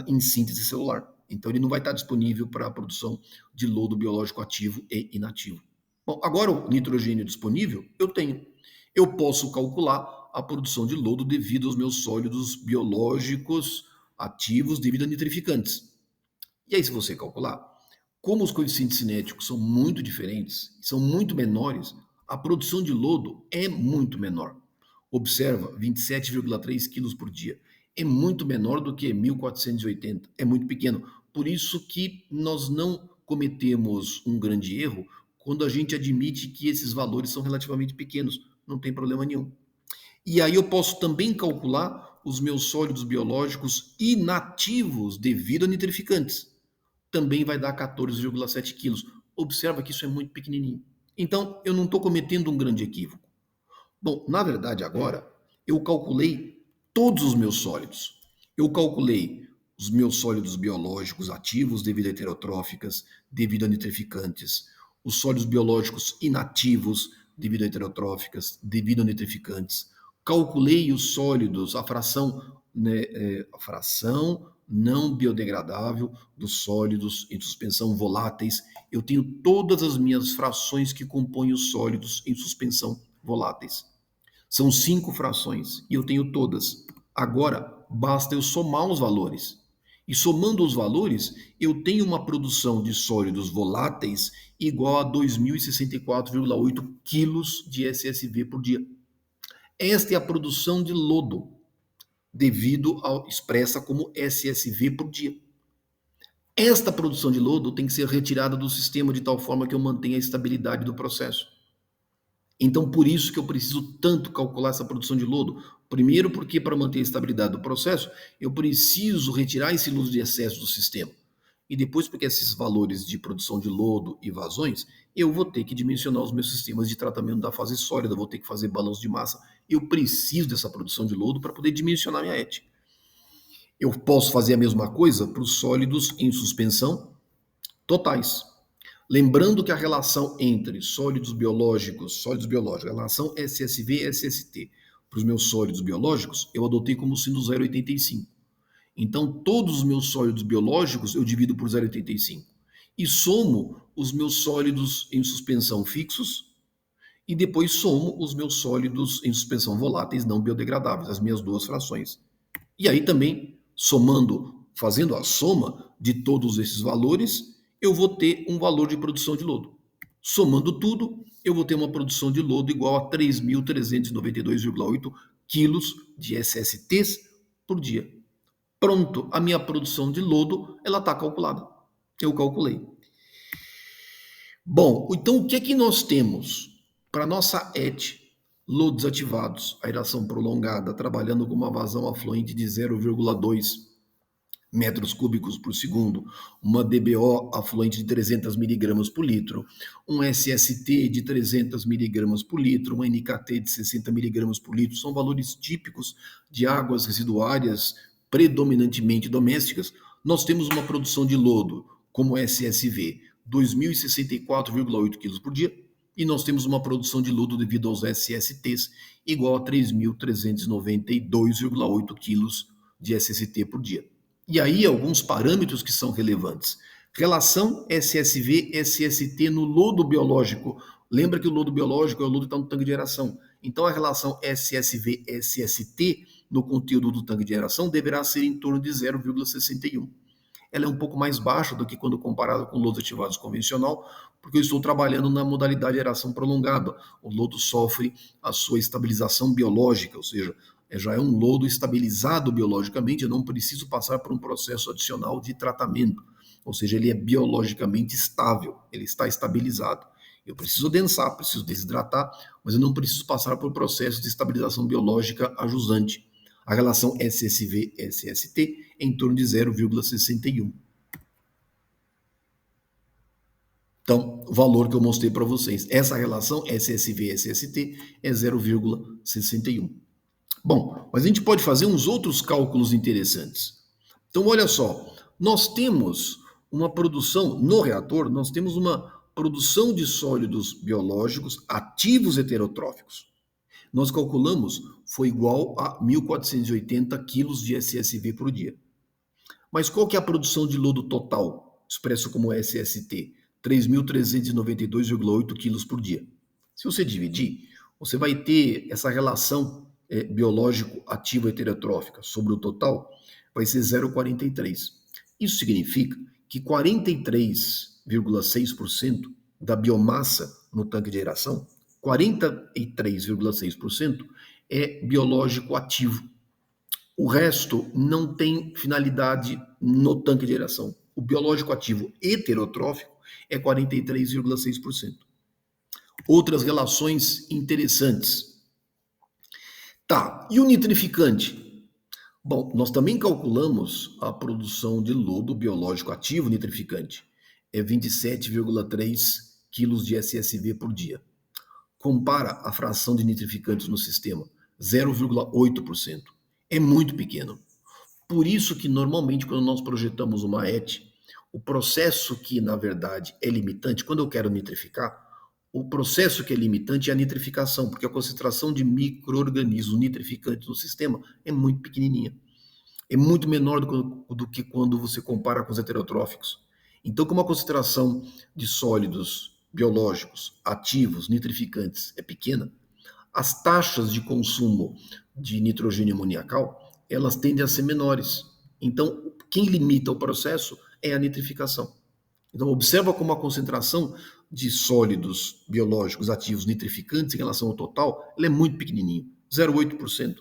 em síntese celular. Então, ele não vai estar disponível para a produção de lodo biológico ativo e inativo. Bom, agora o nitrogênio disponível eu tenho. Eu posso calcular a produção de lodo devido aos meus sólidos biológicos ativos devido a nitrificantes. E aí, se você calcular, como os coeficientes cinéticos são muito diferentes, são muito menores, a produção de lodo é muito menor. Observa, 27,3 quilos por dia. É muito menor do que 1.480, é muito pequeno. Por isso que nós não cometemos um grande erro quando a gente admite que esses valores são relativamente pequenos, não tem problema nenhum. E aí eu posso também calcular os meus sólidos biológicos inativos devido a nitrificantes. Também vai dar 14,7 quilos. Observa que isso é muito pequenininho. Então, eu não estou cometendo um grande equívoco. Bom, na verdade, agora, eu calculei todos os meus sólidos. Eu calculei os meus sólidos biológicos ativos devido a heterotróficas, devido a nitrificantes, os sólidos biológicos inativos devido a heterotróficas, devido a nitrificantes. Calculei os sólidos, a fração não biodegradável dos sólidos em suspensão voláteis. Eu tenho todas as minhas frações que compõem os sólidos em suspensão voláteis. São 5 frações e eu tenho todas. Agora, basta eu somar os valores. E somando os valores, eu tenho uma produção de sólidos voláteis igual a 2.064,8 quilos de SSV por dia. Esta é a produção de lodo, expressa como SSV por dia. Esta produção de lodo tem que ser retirada do sistema de tal forma que eu mantenha a estabilidade do processo. Então, por isso que eu preciso tanto calcular essa produção de lodo. Primeiro, porque para manter a estabilidade do processo, eu preciso retirar esse lodo de excesso do sistema. E depois, porque esses valores de produção de lodo e vazões, eu vou ter que dimensionar os meus sistemas de tratamento da fase sólida, vou ter que fazer balanço de massa. Eu preciso dessa produção de lodo para poder dimensionar minha ET. Eu posso fazer a mesma coisa para os sólidos em suspensão totais. Lembrando que a relação entre sólidos biológicos, a relação SSV-SST para os meus sólidos biológicos, eu adotei como sendo 0,85. Então, todos os meus sólidos biológicos eu divido por 0,85. E somo os meus sólidos em suspensão fixos e depois somo os meus sólidos em suspensão voláteis não biodegradáveis, as minhas duas frações. E aí também, fazendo a soma de todos esses valores, eu vou ter um valor de produção de lodo. Somando tudo, eu vou ter uma produção de lodo igual a 3.392,8 quilos de SSTs por dia. Pronto, a minha produção de lodo ela está calculada. Eu calculei. Bom, então o que é que nós temos para nossa ET? Lodos ativados, aeração prolongada, trabalhando com uma vazão afluente de 0,2 metros cúbicos por segundo, uma DBO afluente de 300 miligramas por litro, um SST de 300 miligramas por litro, um NKT de 60 miligramas por litro, são valores típicos de águas residuárias predominantemente domésticas. Nós temos uma produção de lodo como SSV 2.064,8 kg por dia, e nós temos uma produção de lodo devido aos SSTs igual a 3.392,8 kg de SST por dia. E aí alguns parâmetros que são relevantes. Relação SSV-SST no lodo biológico. Lembra que o lodo biológico é o lodo que está no tanque de aeração. Então a relação SSV-SST no conteúdo do tanque de aeração deverá ser em torno de 0,61. Ela é um pouco mais baixa do que quando comparada com lodos ativados convencional, porque eu estou trabalhando na modalidade de aeração prolongada. O lodo sofre a sua estabilização biológica, ou seja, já é um lodo estabilizado biologicamente, eu não preciso passar por um processo adicional de tratamento, ou seja, ele é biologicamente estável, ele está estabilizado. Eu preciso densar, preciso desidratar, mas eu não preciso passar por processo de estabilização biológica ajusante. A relação SSV-SST é em torno de 0,61. Então, o valor que eu mostrei para vocês, essa relação SSV-SST é 0,61. Bom, mas a gente pode fazer uns outros cálculos interessantes. Então, olha só, nós temos uma produção no reator, nós temos uma produção de sólidos biológicos ativos heterotróficos. Nós calculamos, foi igual a 1.480 quilos de SSV por dia. Mas qual que é a produção de lodo total, expresso como SST? 3.392,8 quilos por dia. Se você dividir, você vai ter essa relação biológico ativo heterotrófica sobre o total, vai ser 0,43. Isso significa que 43,6% da biomassa no tanque de aeração 43,6% é biológico ativo. O resto não tem finalidade no tanque de aeração. O biológico ativo heterotrófico é 43,6%. Outras relações interessantes. Tá, e o nitrificante? Bom, nós também calculamos a produção de lodo biológico ativo nitrificante. É 27,3 quilos de SSV por dia. Compara a fração de nitrificantes no sistema, 0,8%. É muito pequeno. Por isso que normalmente quando nós projetamos uma ET, o processo que na verdade é limitante, quando eu quero nitrificar, o processo que é limitante é a nitrificação, porque a concentração de micro-organismos nitrificantes no sistema é muito pequenininha. É muito menor do que quando você compara com os heterotróficos. Então, como a concentração de sólidos biológicos ativos, nitrificantes, é pequena, as taxas de consumo de nitrogênio amoniacal, elas tendem a ser menores. Então, quem limita o processo é a nitrificação. Então, observa como a concentração de sólidos biológicos ativos nitrificantes em relação ao total, ela é muito pequenininha, 0,8%.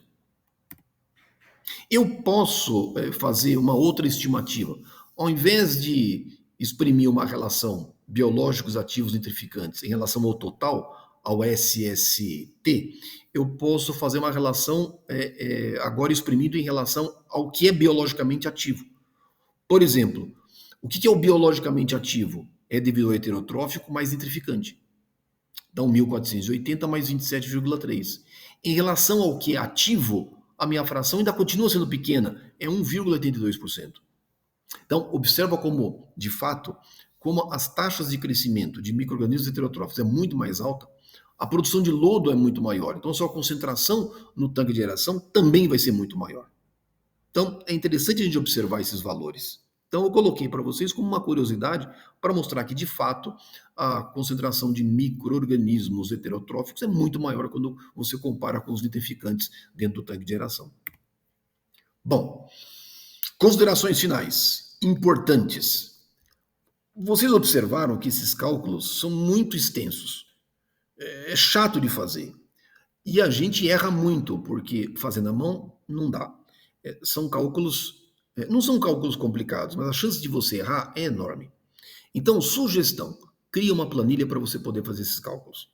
Eu posso fazer uma outra estimativa. Ao invés de exprimir uma relação biológicos ativos nitrificantes em relação ao total, ao SST, eu posso fazer uma relação agora exprimido em relação ao que é biologicamente ativo. Por exemplo, o que é o biologicamente ativo? É devido ao heterotrófico mais nitrificante. Então, 1480 mais 27,3. Em relação ao que é ativo, a minha fração ainda continua sendo pequena, é 1,82%. Então, observa como, de fato, como as taxas de crescimento de micro-organismos heterotróficos é muito mais alta, a produção de lodo é muito maior. Então, a sua concentração no tanque de aeração também vai ser muito maior. Então, é interessante a gente observar esses valores. Então, eu coloquei para vocês como uma curiosidade para mostrar que, de fato, a concentração de micro-organismos heterotróficos é muito maior quando você compara com os nitrificantes dentro do tanque de aeração. Bom, considerações finais importantes. Vocês observaram que esses cálculos são muito extensos. É chato de fazer. E a gente erra muito, porque fazendo à mão não dá. São cálculos, não são cálculos complicados, mas a chance de você errar é enorme. Então, sugestão, cria uma planilha para você poder fazer esses cálculos.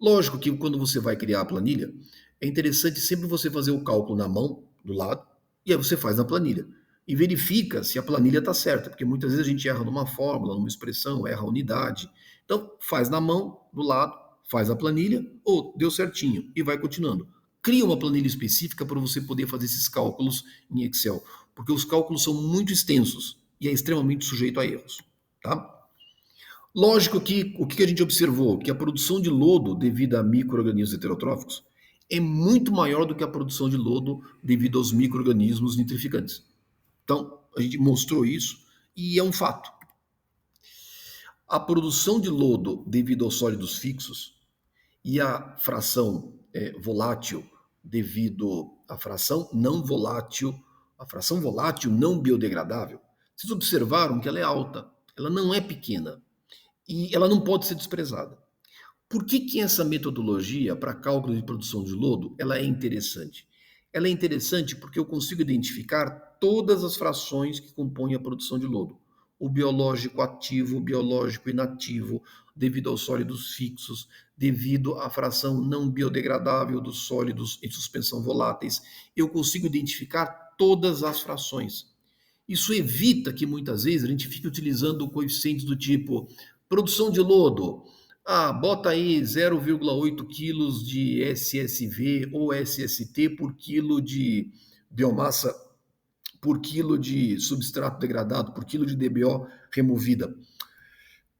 Lógico que quando você vai criar a planilha, é interessante sempre você fazer o cálculo na mão, do lado, e aí você faz na planilha. E verifica se a planilha está certa, porque muitas vezes a gente erra numa fórmula, numa expressão, erra a unidade. Então, faz na mão, do lado, faz a planilha, ou deu certinho, e vai continuando. Cria uma planilha específica para você poder fazer esses cálculos em Excel, porque os cálculos são muito extensos e é extremamente sujeito a erros, tá? Lógico que o que a gente observou? Que a produção de lodo devido a micro-organismos heterotróficos é muito maior do que a produção de lodo devido aos micro-organismos nitrificantes. Então, a gente mostrou isso e é um fato. A produção de lodo devido aos sólidos fixos e a fração volátil devido à fração não volátil, a fração volátil não biodegradável, vocês observaram que ela é alta, ela não é pequena e ela não pode ser desprezada. Por que essa metodologia para cálculo de produção de lodo ela é interessante? Ela é interessante porque eu consigo identificar todas as frações que compõem a produção de lodo. O biológico ativo, o biológico inativo, devido aos sólidos fixos, devido à fração não biodegradável dos sólidos em suspensão voláteis. Eu consigo identificar todas as frações. Isso evita que muitas vezes a gente fique utilizando coeficientes do tipo produção de lodo, bota aí 0,8 quilos de SSV ou SST por quilo de biomassa, por quilo de substrato degradado, por quilo de DBO removida.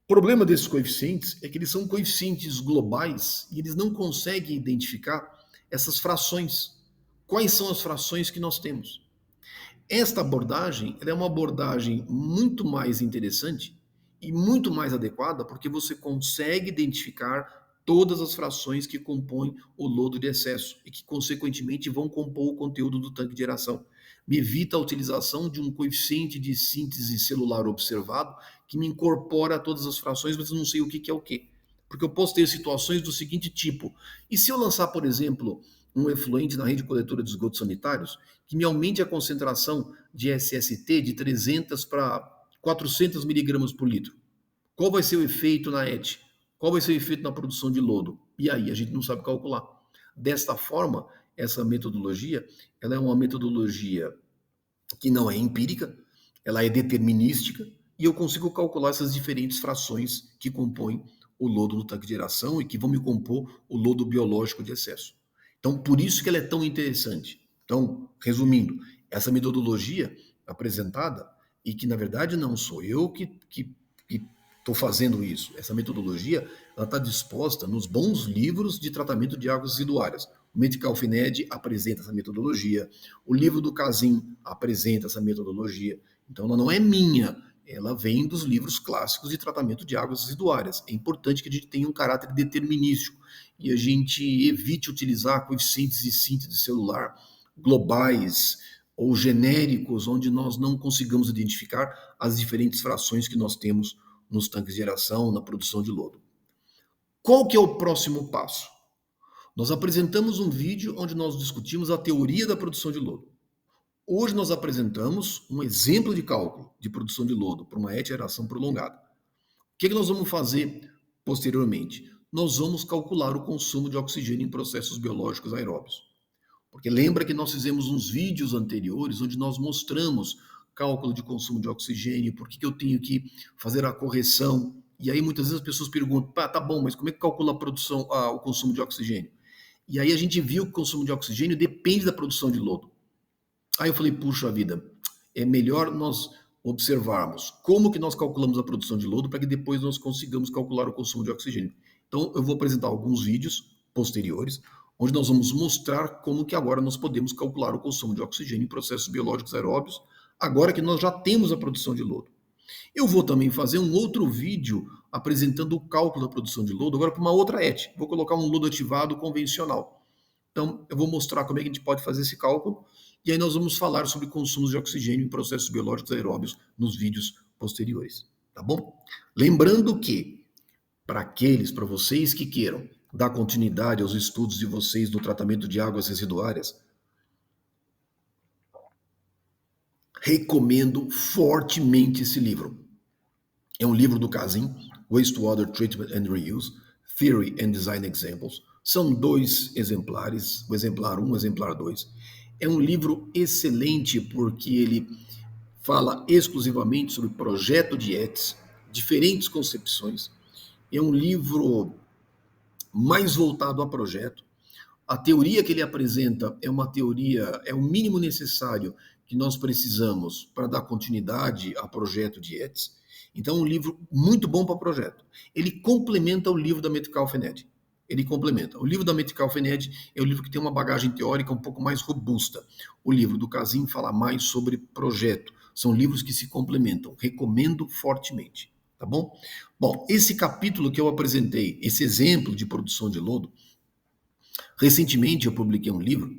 O problema desses coeficientes é que eles são coeficientes globais e eles não conseguem identificar essas frações. Quais são as frações que nós temos? Esta abordagem é uma abordagem muito mais interessante e muito mais adequada porque você consegue identificar todas as frações que compõem o lodo de excesso e que, consequentemente, vão compor o conteúdo do tanque de aeração. Me evita a utilização de um coeficiente de síntese celular observado que me incorpora todas as frações, mas eu não sei o que é o que. Porque eu posso ter situações do seguinte tipo: e se eu lançar, por exemplo, um efluente na rede coletora de esgotos sanitários que me aumente a concentração de SST de 300 para 400 miligramas por litro? Qual vai ser o efeito na ET? Qual vai ser o efeito na produção de lodo? E aí a gente não sabe calcular. Desta forma, essa metodologia, ela é uma metodologia que não é empírica, ela é determinística, e eu consigo calcular essas diferentes frações que compõem o lodo no tanque de geração e que vão me compor o lodo biológico de excesso. Então, por isso que ela é tão interessante. Então, resumindo, essa metodologia apresentada, e que na verdade não sou eu que estou fazendo isso, essa metodologia ela está disposta nos bons livros de tratamento de águas residuárias. O Medical Fined apresenta essa metodologia, o livro do Casim apresenta essa metodologia. Então, ela não é minha, ela vem dos livros clássicos de tratamento de águas residuárias. É importante que a gente tenha um caráter determinístico e a gente evite utilizar coeficientes de síntese celular globais ou genéricos, onde nós não consigamos identificar as diferentes frações que nós temos nos tanques de geração, na produção de lodo. Qual que é o próximo passo? Nós apresentamos um vídeo onde nós discutimos a teoria da produção de lodo. Hoje nós apresentamos um exemplo de cálculo de produção de lodo para uma eteração prolongada. O que nós vamos fazer posteriormente? Nós vamos calcular o consumo de oxigênio em processos biológicos aeróbios. Porque lembra que nós fizemos uns vídeos anteriores onde nós mostramos cálculo de consumo de oxigênio, por que eu tenho que fazer a correção. E aí muitas vezes as pessoas perguntam, tá bom, mas como é que calcula a produção, o consumo de oxigênio? E aí a gente viu que o consumo de oxigênio depende da produção de lodo. Aí eu falei, puxa vida, é melhor nós observarmos como que nós calculamos a produção de lodo para que depois nós consigamos calcular o consumo de oxigênio. Então eu vou apresentar alguns vídeos posteriores, onde nós vamos mostrar como que agora nós podemos calcular o consumo de oxigênio em processos biológicos aeróbios, agora que nós já temos a produção de lodo. Eu vou também fazer um outro vídeo apresentando o cálculo da produção de lodo, agora para uma outra ET. Vou colocar um lodo ativado convencional. Então, eu vou mostrar como é que a gente pode fazer esse cálculo, e aí nós vamos falar sobre consumos de oxigênio em processos biológicos aeróbios nos vídeos posteriores, tá bom? Lembrando que, para vocês que queiram dar continuidade aos estudos de vocês no tratamento de águas residuárias, recomendo fortemente esse livro. É um livro do Casim, Wastewater Treatment and Reuse, Theory and Design Examples. São 2 exemplares, o exemplar 1 e o exemplar 2. É um livro excelente porque ele fala exclusivamente sobre projeto de ETS, diferentes concepções. É um livro mais voltado a projeto. A teoria que ele apresenta é uma teoria, é o mínimo necessário que nós precisamos para dar continuidade a projeto de ETS. Então, é um livro muito bom para projeto. Ele complementa o livro da Metcalfe-Ned. Ele complementa. O livro da Metcalfe-Ned é o livro que tem uma bagagem teórica um pouco mais robusta. O livro do Casim fala mais sobre projeto. São livros que se complementam. Recomendo fortemente. Tá bom? Bom, esse capítulo que eu apresentei, esse exemplo de produção de lodo, recentemente eu publiquei um livro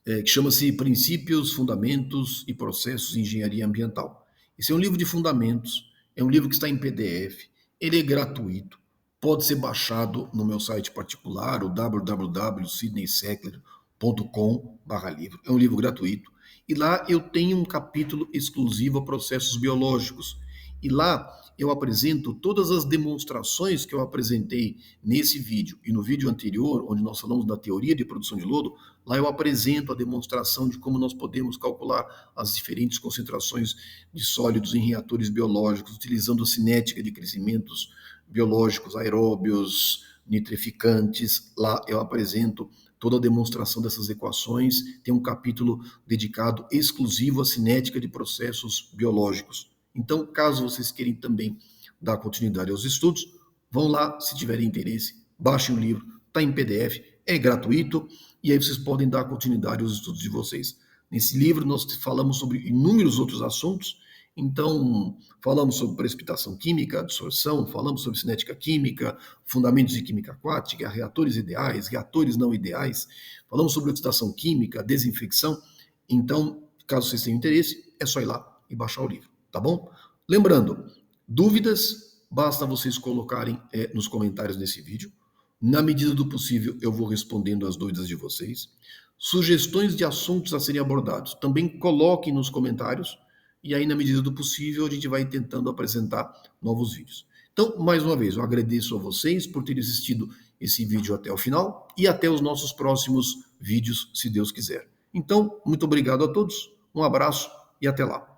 que chama-se Princípios, Fundamentos e Processos em Engenharia Ambiental. Esse é um livro de fundamentos, é um livro que está em PDF, ele é gratuito, pode ser baixado no meu site particular, o www.sidneyseckler.com/livro. É um livro gratuito. E lá eu tenho um capítulo exclusivo a processos biológicos. E lá eu apresento todas as demonstrações que eu apresentei nesse vídeo e no vídeo anterior, onde nós falamos da teoria de produção de lodo. Lá eu apresento a demonstração de como nós podemos calcular as diferentes concentrações de sólidos em reatores biológicos, utilizando a cinética de crescimentos biológicos, aeróbios, nitrificantes. Lá eu apresento toda a demonstração dessas equações. Tem um capítulo dedicado exclusivo à cinética de processos biológicos. Então, caso vocês queiram também dar continuidade aos estudos, vão lá, se tiverem interesse, baixem o livro, está em PDF, é gratuito, e aí vocês podem dar continuidade aos estudos de vocês. Nesse livro nós falamos sobre inúmeros outros assuntos. Então, falamos sobre precipitação química, absorção, falamos sobre cinética química, fundamentos de química aquática, reatores ideais, reatores não ideais, falamos sobre oxidação química, desinfecção. Então, caso vocês tenham interesse, é só ir lá e baixar o livro, tá bom? Lembrando, dúvidas, basta vocês colocarem nos comentários desse vídeo. Na medida do possível, eu vou respondendo as dúvidas de vocês. Sugestões de assuntos a serem abordados, também coloquem nos comentários, e aí, na medida do possível, a gente vai tentando apresentar novos vídeos. Então, mais uma vez, eu agradeço a vocês por terem assistido esse vídeo até o final e até os nossos próximos vídeos, se Deus quiser. Então, muito obrigado a todos, um abraço e até lá.